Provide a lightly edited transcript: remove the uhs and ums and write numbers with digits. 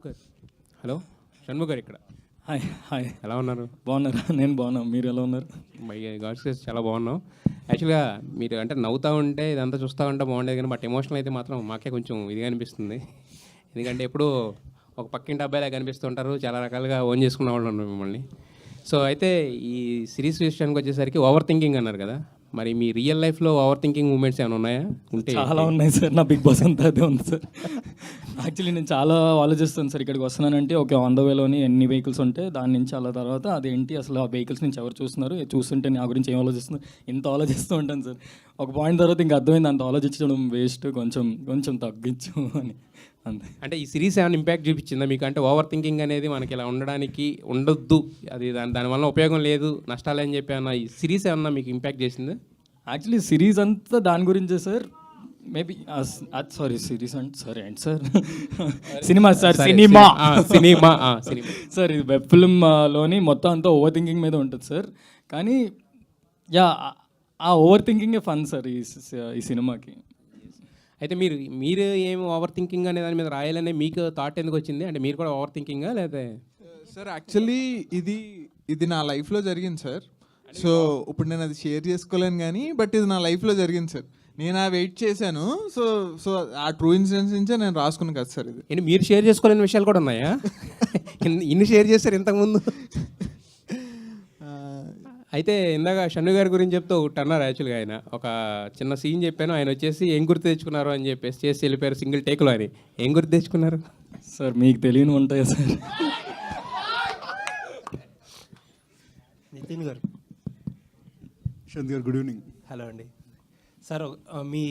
Hello Shanmukh గారు ఇక్కడ. Hi hi ఎలా ఉన్నారు? బాగున్నారా? నేను బాగున్నా, మీరు ఎలా ఉన్నారు? మై గాడ్స్ గ్రేస్ చాలా బాగున్నాం. యాక్చువల్గా మీరు అంటే నవ్వుతూ ఉంటే ఇదంతా చూస్తూ ఉంటే బాగుండేది, కానీ బట్ ఎమోషనల్ అయితే మాత్రం మాకే కొంచెం ఇదిగా అనిపిస్తుంది. ఎందుకంటే ఎప్పుడు ఒక పక్కింటి అబ్బాయిలా కనిపిస్తుంటారు, చాలా రకాలుగా ఓన్ చేసుకున్న వాళ్ళు ఉన్నారు మిమ్మల్ని. సో అయితే ఈ సిరీస్ విషయానికి వచ్చేసరికి ఓవర్ థింకింగ్ అన్నారు కదా, మరి మీ రియల్ లైఫ్లో ఓవర్ థింకింగ్ మూమెంట్స్ ఏమైనా ఉన్నాయా? ఉంటే చాలా ఉన్నాయి సార్. నా బిగ్ బాస్ అంతా అదే ఉంది సార్. యాక్చువల్లీ నేను చాలా ఆలోచిస్తాను సార్. ఇక్కడికి వస్తున్నానంటే ఒక 100 వేలోని ఎన్ని వెహికల్స్ ఉంటే దాని నుంచి అలా తర్వాత అదేంటి అసలు ఆ వెహికల్స్ నుంచి ఎవరు చూస్తున్నారు, చూస్తుంటే నా గురించి ఏం ఆలోచిస్తున్నారు, ఇంత ఆలోచిస్తూ ఉంటాను సార్. ఒక పాయింట్ తర్వాత ఇంకా అర్థమైంది అంత ఆలోచించడం వేస్ట్, కొంచెం కొంచెం తగ్గించు అని. అంతే. అంటే ఈ సిరీస్ ఏమైనా ఇంపాక్ట్ చూపించిందా మీకు? అంటే ఓవర్ థింకింగ్ అనేది మనకి ఇలా ఉండడానికి ఉండొద్దు, అది దానివల్ల ఉపయోగం లేదు, నష్టాలు అని చెప్పి ఏమన్నా ఈ సిరీస్ ఏమన్నా మీకు ఇంపాక్ట్ చేసిందా? యాక్చువల్లీ సిరీస్ అంతా దాని గురించే సార్. మేబీ సారీ సిరీస్ అంటే సరే అండి sir. Cinema sir, cinema cinema sir. ఇది వెబ్ ఫిల్మ్లోని మొత్తం అంతా ఓవర్ థింకింగ్ మీద ఉంటుంది సార్. కానీ యా, ఆ ఓవర్ థింకింగే ఫన్ సార్ ఈ సినిమాకి. అయితే మీరు ఏం ఓవర్ థింకింగ్ అనే దాని మీద రాయాలనే మీకు థాట్ ఎందుకు వచ్చింది? అంటే మీరు కూడా ఓవర్ థింకింగా లేదా? సార్ యాక్చువల్లీ ఇది నా లైఫ్లో జరిగింది సార్. సో ఇప్పుడు నేను అది షేర్ చేసుకోలేను కానీ బట్ ఇది నా లైఫ్లో జరిగింది సార్. నేను ఆ వెయిట్ చేశాను. సో సో ఆ ట్రూ ఇన్సిడెంట్స్ నుంచే నేను రాసుకున్నాను కదా సార్. ఇది ఏంటి మీరు షేర్ చేసుకోలేని విషయాలు కూడా ఉన్నాయా? ఇన్ని షేర్ చేశారు ఇంతకుముందు. అయితే ఇందాక షన్ను గారి గురించి చెప్తూ ఒకటి అన్నారు. యాక్చువల్గా ఆయన ఒక చిన్న సీన్ చెప్పాను, ఆయన వచ్చేసి ఏం గుర్తు తెచ్చుకున్నారు అని చెప్పేసి చేసి వెళ్ళిపోయారు సింగిల్ టేక్లో అని. ఏం గుర్తు తెచ్చుకున్నారు సార్? మీకు తెలియని ఉంటాయా సార్? నితిన్ గారు, యశ్వంత్ గారు గుడ్ ఈవినింగ్. హలో అండి సార్. మీ